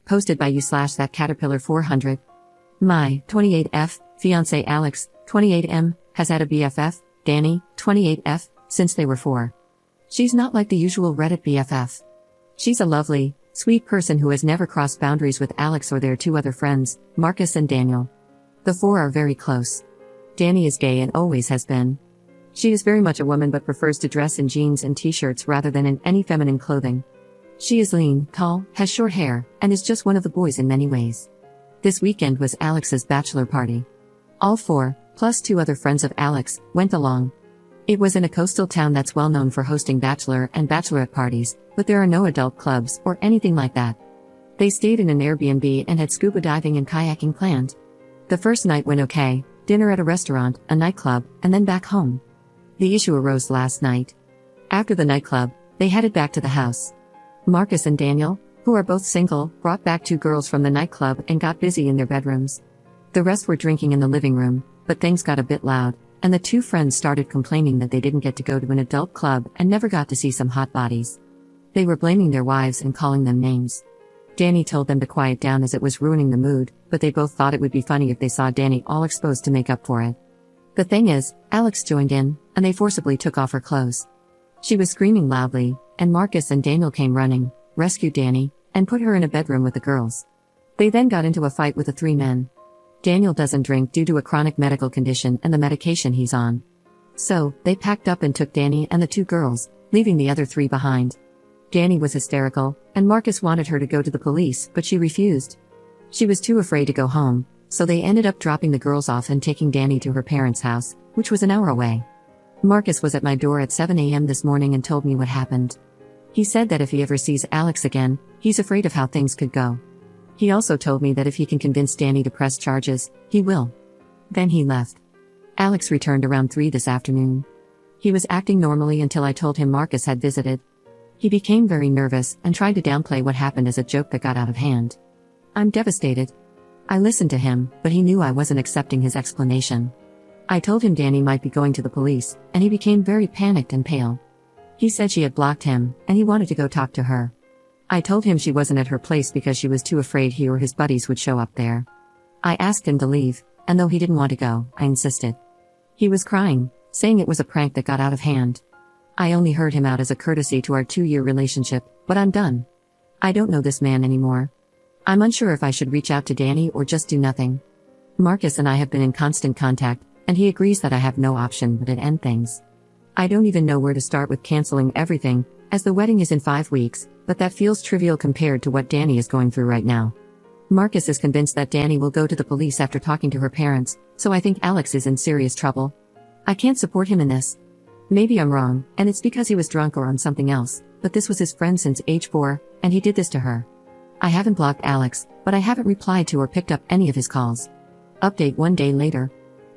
Posted by you/that caterpillar 400. My 28F fiancé Alex, 28M, has had a BFF, Danny, 28F, since they were 4. She's not like the usual Reddit BFF. She's a lovely, sweet person who has never crossed boundaries with Alex or their 2 other friends, Marcus and Daniel. The 4 are very close. Danny is gay and always has been. She is very much a woman but prefers to dress in jeans and t-shirts rather than in any feminine clothing. She is lean, tall, has short hair, and is just one of the boys in many ways. This weekend was Alex's bachelor party. All 4, plus 2 other friends of Alex, went along. It was in a coastal town that's well known for hosting bachelor and bachelorette parties, but there are no adult clubs or anything like that. They stayed in an Airbnb and had scuba diving and kayaking planned. The first night went okay, dinner at a restaurant, a nightclub, and then back home. The issue arose last night. After the nightclub, they headed back to the house. Marcus and Daniel, who are both single, brought back 2 girls from the nightclub and got busy in their bedrooms. The rest were drinking in the living room, but things got a bit loud, and the 2 friends started complaining that they didn't get to go to an adult club and never got to see some hot bodies. They were blaming their wives and calling them names. Danny told them to quiet down as it was ruining the mood, but they both thought it would be funny if they saw Danny all exposed to make up for it. The thing is, Alex joined in, and they forcibly took off her clothes. She was screaming loudly, and Marcus and Daniel came running, rescued Danny, and put her in a bedroom with the girls. They then got into a fight with the 3 men. Daniel doesn't drink due to a chronic medical condition and the medication he's on. So, they packed up and took Danny and the 2 girls, leaving the other 3 behind. Danny was hysterical, and Marcus wanted her to go to the police, but she refused. She was too afraid to go home, so they ended up dropping the girls off and taking Danny to her parents' house, which was an hour away. Marcus was at my door at 7 a.m. this morning and told me what happened. He said that if he ever sees Alex again, he's afraid of how things could go. He also told me that if he can convince Danny to press charges, he will. Then he left. Alex returned around 3 this afternoon. He was acting normally until I told him Marcus had visited. He became very nervous and tried to downplay what happened as a joke that got out of hand. I'm devastated. I listened to him, but he knew I wasn't accepting his explanation. I told him Danny might be going to the police, and he became very panicked and pale. He said she had blocked him, and he wanted to go talk to her. I told him she wasn't at her place because she was too afraid he or his buddies would show up there. I asked him to leave, and though he didn't want to go, I insisted. He was crying, saying it was a prank that got out of hand. I only heard him out as a courtesy to our 2-year relationship, but I'm done. I don't know this man anymore. I'm unsure if I should reach out to Danny or just do nothing. Marcus and I have been in constant contact, and he agrees that I have no option but to end things. I don't even know where to start with canceling everything, as the wedding is in 5 weeks, but that feels trivial compared to what Danny is going through right now. Marcus is convinced that Danny will go to the police after talking to her parents, so I think Alex is in serious trouble. I can't support him in this. Maybe I'm wrong, and it's because he was drunk or on something else, but this was his friend since age 4, and he did this to her. I haven't blocked Alex, but I haven't replied to or picked up any of his calls. Update 1 day later.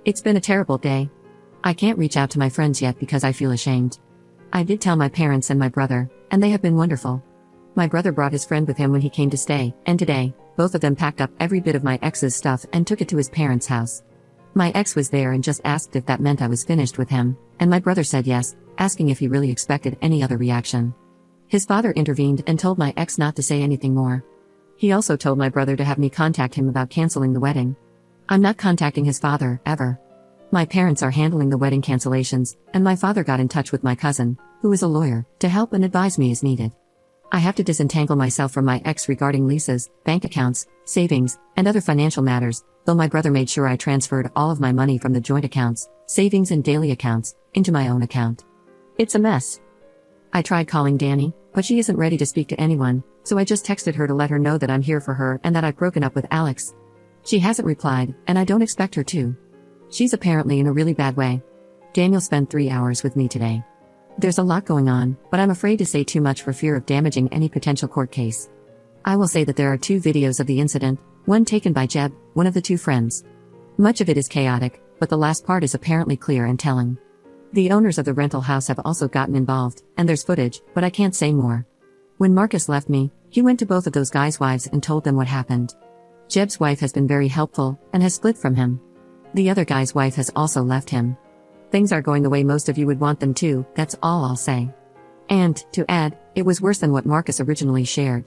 It's been a terrible day. I can't reach out to my friends yet because I feel ashamed. I did tell my parents and my brother, and they have been wonderful. My brother brought his friend with him when he came to stay, and today, both of them packed up every bit of my ex's stuff and took it to his parents' house. My ex was there and just asked if that meant I was finished with him, and my brother said yes, asking if he really expected any other reaction. His father intervened and told my ex not to say anything more. He also told my brother to have me contact him about canceling the wedding. I'm not contacting his father, ever. My parents are handling the wedding cancellations, and my father got in touch with my cousin, who is a lawyer, to help and advise me as needed. I have to disentangle myself from my ex regarding leases, bank accounts, savings, and other financial matters, though my brother made sure I transferred all of my money from the joint accounts, savings and daily accounts, into my own account. It's a mess. I tried calling Danny, but she isn't ready to speak to anyone, so I just texted her to let her know that I'm here for her and that I've broken up with Alex. She hasn't replied, and I don't expect her to. She's apparently in a really bad way. Daniel spent 3 hours with me today. There's a lot going on, but I'm afraid to say too much for fear of damaging any potential court case. I will say that there are 2 videos of the incident, one taken by Jeb, one of the 2 friends. Much of it is chaotic, but the last part is apparently clear and telling. The owners of the rental house have also gotten involved, and there's footage, but I can't say more. When Marcus left me, he went to both of those guys' wives and told them what happened. Jeb's wife has been very helpful, and has split from him. The other guy's wife has also left him. Things are going the way most of you would want them to, that's all I'll say. And, to add, it was worse than what Marcus originally shared.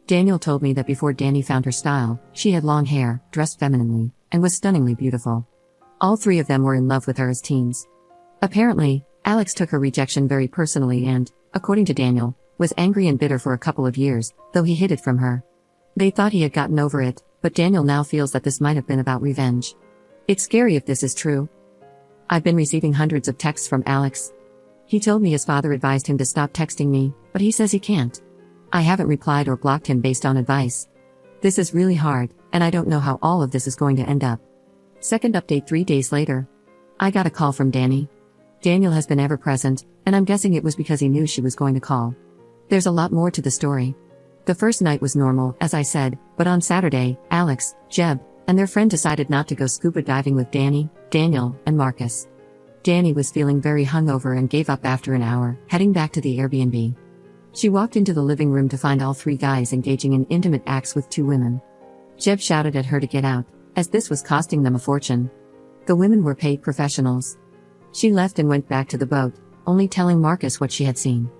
Daniel told me that before Danny found her style, she had long hair, dressed femininely, and was stunningly beautiful. All three of them were in love with her as teens. Apparently, Alex took her rejection very personally and, according to Daniel, was angry and bitter for a couple of years, though he hid it from her. They thought he had gotten over it, but Daniel now feels that this might have been about revenge. It's scary if this is true. I've been receiving hundreds of texts from Alex. He told me his father advised him to stop texting me, but he says he can't. I haven't replied or blocked him based on advice. This is really hard, and I don't know how all of this is going to end up. Second update 3 days later. I got a call from Danny. Daniel has been ever present, and I'm guessing it was because he knew she was going to call. There's a lot more to the story. The first night was normal, as I said, but on Saturday, Alex, Jeb, and their friend decided not to go scuba diving with Danny, Daniel, and Marcus. Danny was feeling very hungover and gave up after an hour, heading back to the Airbnb. She walked into the living room to find all three guys engaging in intimate acts with two women. Jeb shouted at her to get out, as this was costing them a fortune. The women were paid professionals. She left and went back to the boat, only telling Marcus what she had seen.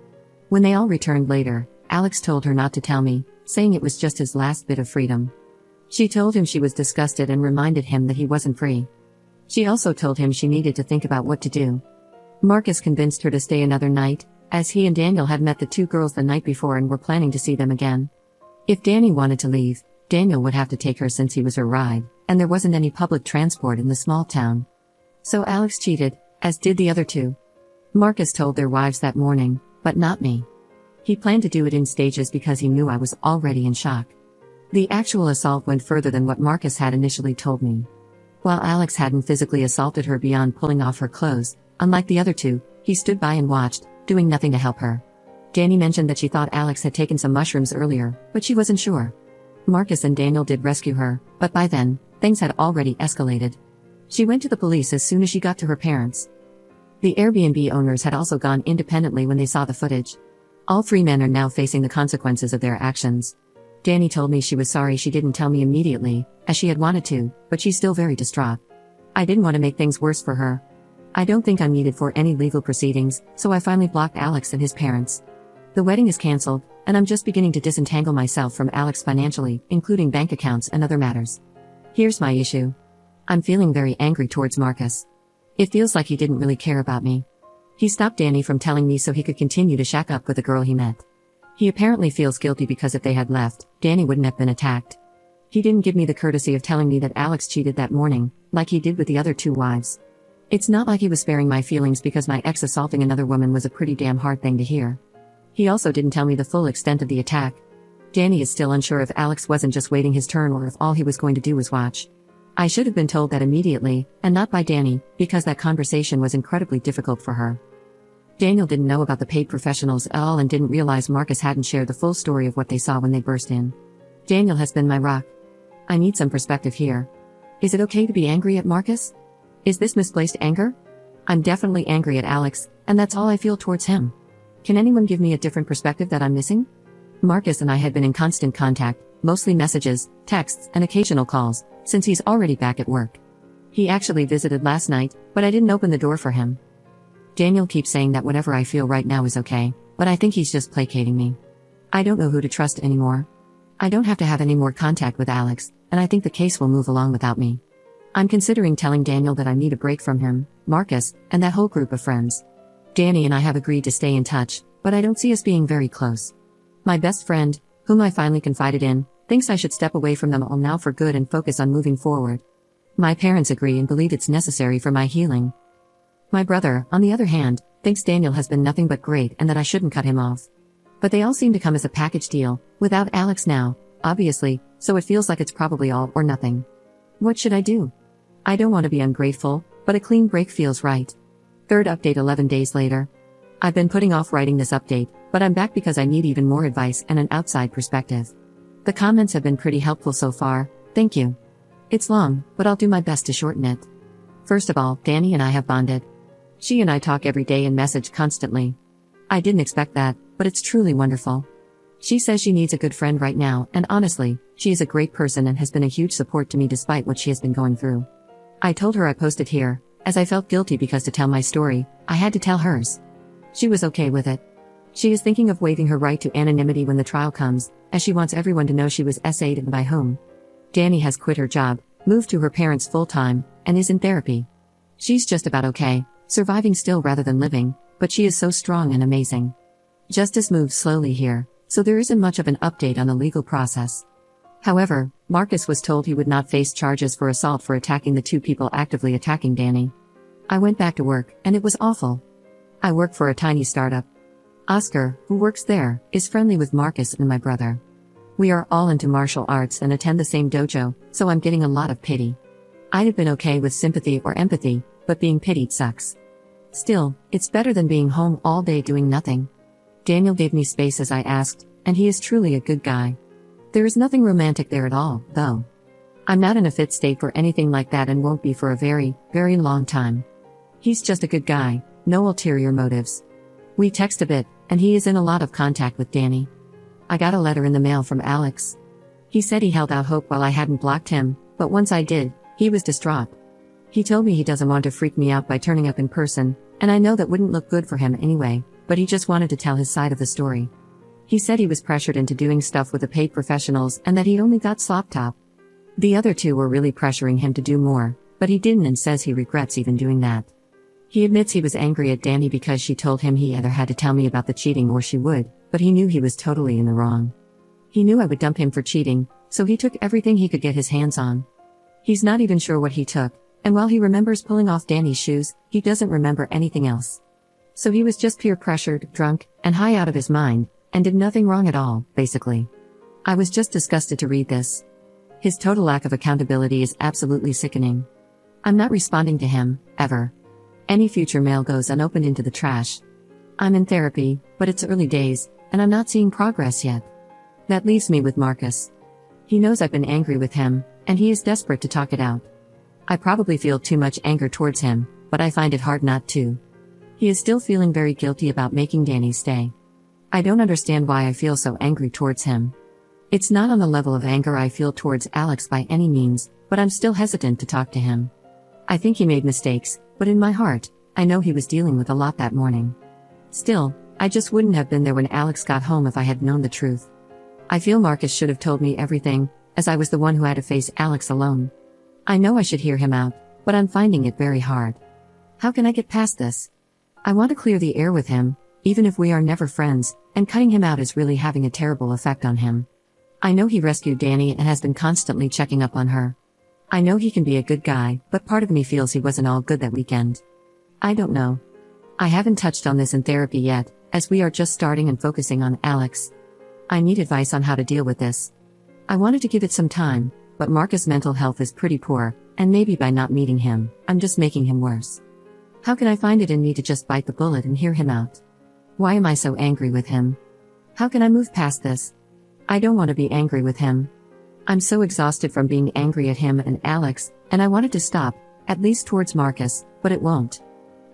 When they all returned later, Alex told her not to tell me, saying it was just his last bit of freedom. She told him she was disgusted and reminded him that he wasn't free. She also told him she needed to think about what to do. Marcus convinced her to stay another night, as he and Daniel had met the two girls the night before and were planning to see them again. If Danny wanted to leave, Daniel would have to take her since he was her ride, and there wasn't any public transport in the small town. So Alex cheated, as did the other two. Marcus told their wives that morning, but not me. He planned to do it in stages because he knew I was already in shock. The actual assault went further than what Marcus had initially told me. While Alex hadn't physically assaulted her beyond pulling off her clothes, unlike the other two, he stood by and watched, doing nothing to help her. Danny mentioned that she thought Alex had taken some mushrooms earlier, but she wasn't sure. Marcus and Daniel did rescue her, but by then, things had already escalated. She went to the police as soon as she got to her parents'. The Airbnb owners had also gone independently when they saw the footage. All three men are now facing the consequences of their actions. Danny told me she was sorry she didn't tell me immediately, as she had wanted to, but she's still very distraught. I didn't want to make things worse for her. I don't think I'm needed for any legal proceedings, so I finally blocked Alex and his parents. The wedding is cancelled, and I'm just beginning to disentangle myself from Alex financially, including bank accounts and other matters. Here's my issue. I'm feeling very angry towards Marcus. It feels like he didn't really care about me. He stopped Danny from telling me so he could continue to shack up with the girl he met. He apparently feels guilty because if they had left, Danny wouldn't have been attacked. He didn't give me the courtesy of telling me that Alex cheated that morning, like he did with the other two wives. It's not like he was sparing my feelings because my ex assaulting another woman was a pretty damn hard thing to hear. He also didn't tell me the full extent of the attack. Danny is still unsure if Alex wasn't just waiting his turn or if all he was going to do was watch. I should have been told that immediately, and not by Danny, because that conversation was incredibly difficult for her. Daniel didn't know about the paid professionals at all and didn't realize Marcus hadn't shared the full story of what they saw when they burst in. Daniel has been my rock. I need some perspective here. Is it okay to be angry at Marcus? Is this misplaced anger? I'm definitely angry at Alex, and that's all I feel towards him. Can anyone give me a different perspective that I'm missing? Marcus and I had been in constant contact, mostly messages, texts, and occasional calls, since he's already back at work. He actually visited last night, but I didn't open the door for him. Daniel keeps saying that whatever I feel right now is okay, but I think he's just placating me. I don't know who to trust anymore. I don't have to have any more contact with Alex, and I think the case will move along without me. I'm considering telling Daniel that I need a break from him, Marcus, and that whole group of friends. Danny and I have agreed to stay in touch, but I don't see us being very close. My best friend, whom I finally confided in, thinks I should step away from them all now for good and focus on moving forward. My parents agree and believe it's necessary for my healing. My brother, on the other hand, thinks Daniel has been nothing but great and that I shouldn't cut him off. But they all seem to come as a package deal, without Alex now, obviously, so it feels like it's probably all or nothing. What should I do? I don't want to be ungrateful, but a clean break feels right. Third update 11 days later. I've been putting off writing this update, but I'm back because I need even more advice and an outside perspective. The comments have been pretty helpful so far, thank you. It's long, but I'll do my best to shorten it. First of all, Danny and I have bonded. She and I talk every day and message constantly. I didn't expect that, but it's truly wonderful. She says she needs a good friend right now, and honestly, she is a great person and has been a huge support to me despite what she has been going through. I told her I posted here, as I felt guilty because to tell my story, I had to tell hers. She was okay with it. She is thinking of waiving her right to anonymity when the trial comes, as she wants everyone to know she was SA'd and by whom. Danny has quit her job, moved to her parents full-time, and is in therapy. She's just about okay, surviving still rather than living, but she is so strong and amazing. Justice moves slowly here, so there isn't much of an update on the legal process. However, Marcus was told he would not face charges for assault for attacking the two people actively attacking Danny. I went back to work, and it was awful. I work for a tiny startup. Oscar, who works there, is friendly with Marcus and my brother. We are all into martial arts and attend the same dojo, so I'm getting a lot of pity. I'd have been okay with sympathy or empathy, but being pitied sucks. Still, it's better than being home all day doing nothing. Daniel gave me space as I asked, and he is truly a good guy. There is nothing romantic there at all, though. I'm not in a fit state for anything like that and won't be for a very, very long time. He's just a good guy, no ulterior motives. We text a bit, and he is in a lot of contact with Danny. I got a letter in the mail from Alex. He said he held out hope while I hadn't blocked him, but once I did, he was distraught. He told me he doesn't want to freak me out by turning up in person, and I know that wouldn't look good for him anyway, but he just wanted to tell his side of the story. He said he was pressured into doing stuff with the paid professionals and that he only got slop top. The other two were really pressuring him to do more, but he didn't and says he regrets even doing that. He admits he was angry at Danny because she told him he either had to tell me about the cheating or she would, but he knew he was totally in the wrong. He knew I would dump him for cheating, so he took everything he could get his hands on. He's not even sure what he took, and while he remembers pulling off Danny's shoes, he doesn't remember anything else. So he was just peer pressured, drunk, and high out of his mind, and did nothing wrong at all, basically. I was just disgusted to read this. His total lack of accountability is absolutely sickening. I'm not responding to him, ever. Any future mail goes unopened into the trash. I'm in therapy, but it's early days, and I'm not seeing progress yet. That leaves me with Marcus. He knows I've been angry with him, and he is desperate to talk it out. I probably feel too much anger towards him, but I find it hard not to. He is still feeling very guilty about making Danny stay. I don't understand why I feel so angry towards him. It's not on the level of anger I feel towards Alex by any means, but I'm still hesitant to talk to him. I think he made mistakes, but in my heart, I know he was dealing with a lot that morning. Still, I just wouldn't have been there when Alex got home if I had known the truth. I feel Marcus should have told me everything, as I was the one who had to face Alex alone. I know I should hear him out, but I'm finding it very hard. How can I get past this? I want to clear the air with him, even if we are never friends, and cutting him out is really having a terrible effect on him. I know he rescued Danny and has been constantly checking up on her. I know he can be a good guy, but part of me feels he wasn't all good that weekend. I don't know. I haven't touched on this in therapy yet, as we are just starting and focusing on Alex. I need advice on how to deal with this. I wanted to give it some time, but Marcus' mental health is pretty poor, and maybe by not meeting him, I'm just making him worse. How can I find it in me to just bite the bullet and hear him out? Why am I so angry with him? How can I move past this? I don't want to be angry with him. I'm so exhausted from being angry at him and Alex, and I wanted to stop, at least towards Marcus, but it won't.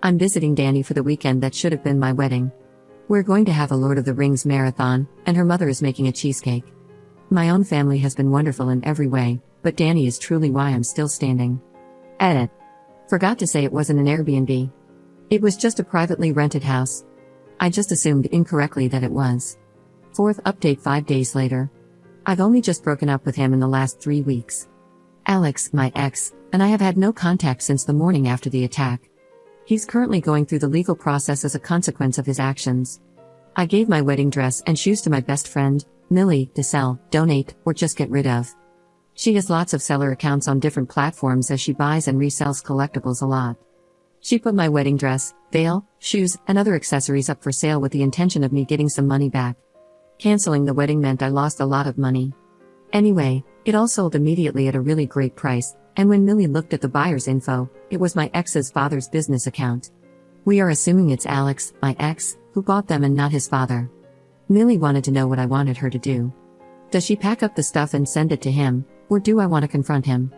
I'm visiting Danny for the weekend that should have been my wedding. We're going to have a Lord of the Rings marathon, and her mother is making a cheesecake. My own family has been wonderful in every way, but Danny is truly why I'm still standing. Edit. Forgot to say it wasn't an Airbnb. It was just a privately rented house. I just assumed incorrectly that it was. Fourth update 5 days later. I've only just broken up with him in the last 3 weeks. Alex, my ex, and I have had no contact since the morning after the attack. He's currently going through the legal process as a consequence of his actions. I gave my wedding dress and shoes to my best friend, Millie, to sell, donate, or just get rid of. She has lots of seller accounts on different platforms as she buys and resells collectibles a lot. She put my wedding dress, veil, shoes, and other accessories up for sale with the intention of me getting some money back. Canceling the wedding meant I lost a lot of money. Anyway, it all sold immediately at a really great price, and when Millie looked at the buyer's info, it was my ex's father's business account. We are assuming it's Alex, my ex, who bought them and not his father. Millie wanted to know what I wanted her to do. Does she pack up the stuff and send it to him, or do I want to confront him?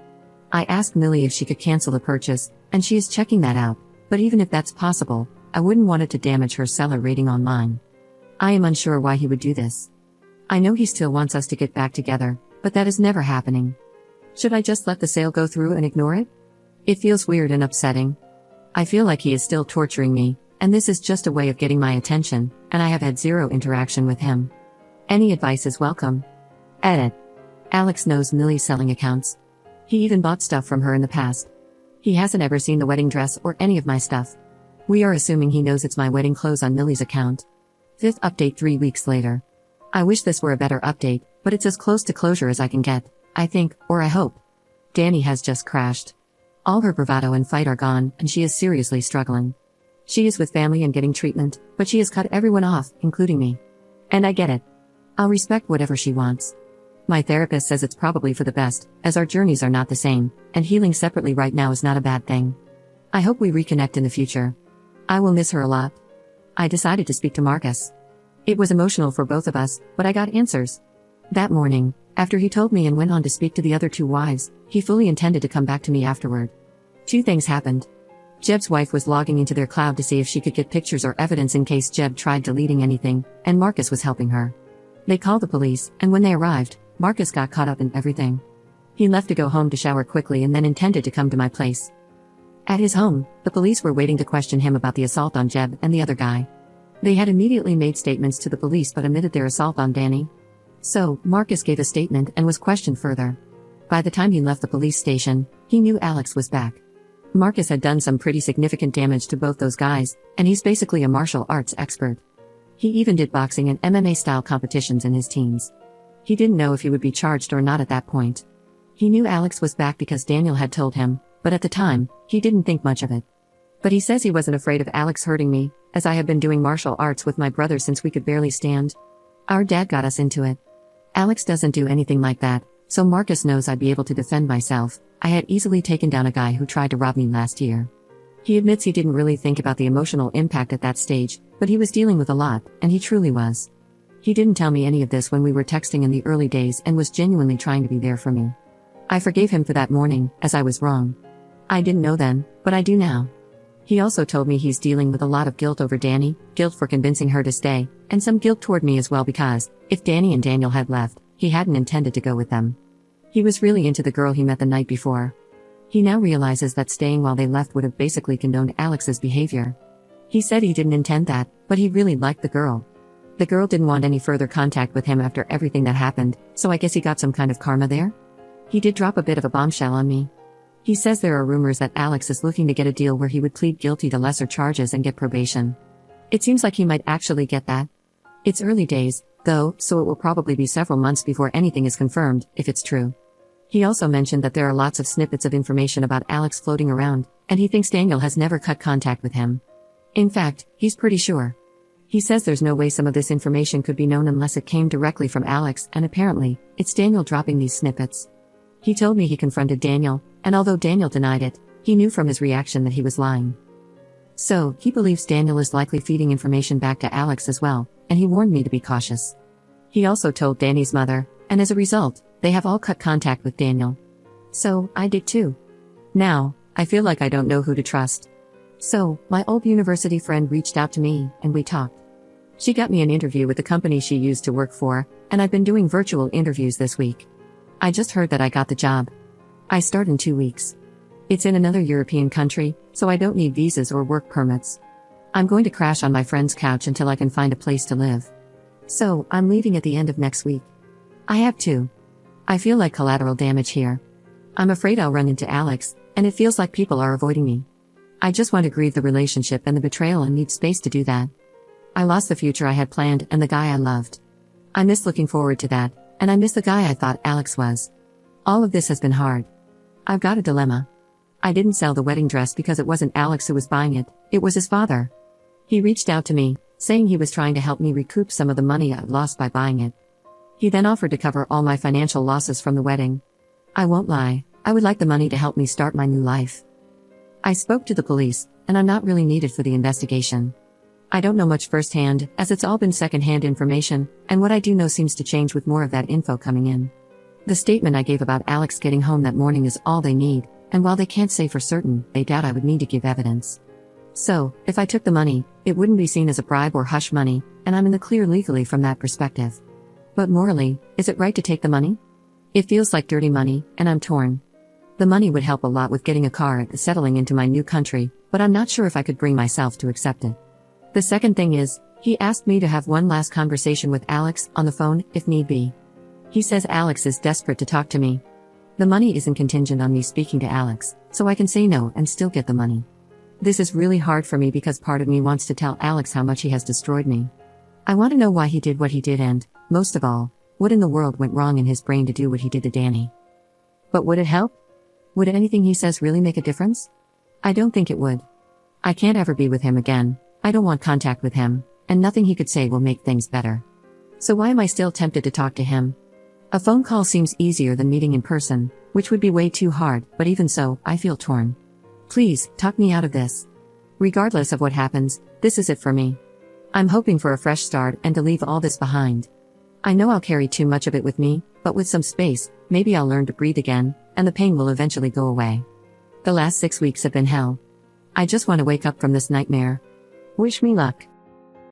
I asked Millie if she could cancel the purchase, and she is checking that out, but even if that's possible, I wouldn't want it to damage her seller rating online. I am unsure why he would do this. I know he still wants us to get back together, but that is never happening. Should I just let the sale go through and ignore it? It feels weird and upsetting. I feel like he is still torturing me, and this is just a way of getting my attention, and I have had zero interaction with him. Any advice is welcome. Edit. Alex knows Millie's selling accounts. He even bought stuff from her in the past. He hasn't ever seen the wedding dress or any of my stuff. We are assuming he knows it's my wedding clothes on Millie's account. 5th update 3 weeks later. I wish this were a better update, but it's as close to closure as I can get, I think, or I hope. Danny has just crashed. All her bravado and fight are gone, and she is seriously struggling. She is with family and getting treatment, but she has cut everyone off, including me. And I get it. I'll respect whatever she wants. My therapist says it's probably for the best, as our journeys are not the same, and healing separately right now is not a bad thing. I hope we reconnect in the future. I will miss her a lot. I decided to speak to Marcus. It was emotional for both of us, but I got answers. That morning, after he told me and went on to speak to the other 2 wives, he fully intended to come back to me afterward. 2 things happened. Jeb's wife was logging into their cloud to see if she could get pictures or evidence in case Jeb tried deleting anything, and Marcus was helping her. They called the police, and when they arrived, Marcus got caught up in everything. He left to go home to shower quickly and then intended to come to my place. At his home, the police were waiting to question him about the assault on Jeb and the other guy. They had immediately made statements to the police but omitted their assault on Danny. So, Marcus gave a statement and was questioned further. By the time he left the police station, he knew Alex was back. Marcus had done some pretty significant damage to both those guys, and he's basically a martial arts expert. He even did boxing and MMA-style competitions in his teens. He didn't know if he would be charged or not at that point. He knew Alex was back because Daniel had told him, but at the time, he didn't think much of it. But he says he wasn't afraid of Alex hurting me, as I have been doing martial arts with my brother since we could barely stand. Our dad got us into it. Alex doesn't do anything like that, so Marcus knows I'd be able to defend myself. I had easily taken down a guy who tried to rob me last year. He admits he didn't really think about the emotional impact at that stage, but he was dealing with a lot, and he truly was. He didn't tell me any of this when we were texting in the early days and was genuinely trying to be there for me. I forgave him for that morning, as I was wrong. I didn't know then, but I do now. He also told me he's dealing with a lot of guilt over Danny, guilt for convincing her to stay, and some guilt toward me as well because, if Danny and Daniel had left, he hadn't intended to go with them. He was really into the girl he met the night before. He now realizes that staying while they left would have basically condoned Alex's behavior. He said he didn't intend that, but he really liked the girl. The girl didn't want any further contact with him after everything that happened, so I guess he got some kind of karma there? He did drop a bit of a bombshell on me. He says there are rumors that Alex is looking to get a deal where he would plead guilty to lesser charges and get probation. It seems like he might actually get that. It's early days, though, so it will probably be several months before anything is confirmed, if it's true. He also mentioned that there are lots of snippets of information about Alex floating around, and he thinks Daniel has never cut contact with him. In fact, he's pretty sure. He says there's no way some of this information could be known unless it came directly from Alex, and apparently, it's Daniel dropping these snippets. He told me he confronted Daniel, and although Daniel denied it, he knew from his reaction that he was lying. So, he believes Daniel is likely feeding information back to Alex as well, and he warned me to be cautious. He also told Danny's mother, and as a result, they have all cut contact with Daniel. So, I did too. Now, I feel like I don't know who to trust. So, my old university friend reached out to me, and we talked. She got me an interview with the company she used to work for, and I've been doing virtual interviews this week. I just heard that I got the job. I start in 2 weeks. It's in another European country, so I don't need visas or work permits. I'm going to crash on my friend's couch until I can find a place to live. So, I'm leaving at the end of next week. I have to. I feel like collateral damage here. I'm afraid I'll run into Alex, and it feels like people are avoiding me. I just want to grieve the relationship and the betrayal and need space to do that. I lost the future I had planned and the guy I loved. I miss looking forward to that, and I miss the guy I thought Alex was. All of this has been hard. I've got a dilemma. I didn't sell the wedding dress because it wasn't Alex who was buying it, it was his father. He reached out to me, saying he was trying to help me recoup some of the money I'd lost by buying it. He then offered to cover all my financial losses from the wedding. I won't lie, I would like the money to help me start my new life. I spoke to the police, and I'm not really needed for the investigation. I don't know much firsthand, as it's all been secondhand information, and what I do know seems to change with more of that info coming in. The statement I gave about Alex getting home that morning is all they need, and while they can't say for certain, they doubt I would need to give evidence. So, if I took the money, it wouldn't be seen as a bribe or hush money, and I'm in the clear legally from that perspective. But morally, is it right to take the money? It feels like dirty money, and I'm torn. The money would help a lot with getting a car and settling into my new country, but I'm not sure if I could bring myself to accept it. The second thing is, he asked me to have one last conversation with Alex on the phone, if need be. He says Alex is desperate to talk to me. The money isn't contingent on me speaking to Alex, so I can say no and still get the money. This is really hard for me because part of me wants to tell Alex how much he has destroyed me. I want to know why he did what he did and, most of all, what in the world went wrong in his brain to do what he did to Danny. But would it help? Would anything he says really make a difference? I don't think it would. I can't ever be with him again, I don't want contact with him, and nothing he could say will make things better. So why am I still tempted to talk to him? A phone call seems easier than meeting in person, which would be way too hard, but even so, I feel torn. Please, talk me out of this. Regardless of what happens, this is it for me. I'm hoping for a fresh start and to leave all this behind. I know I'll carry too much of it with me, but with some space, maybe I'll learn to breathe again, and the pain will eventually go away. The last 6 weeks have been hell. I just want to wake up from this nightmare. Wish me luck.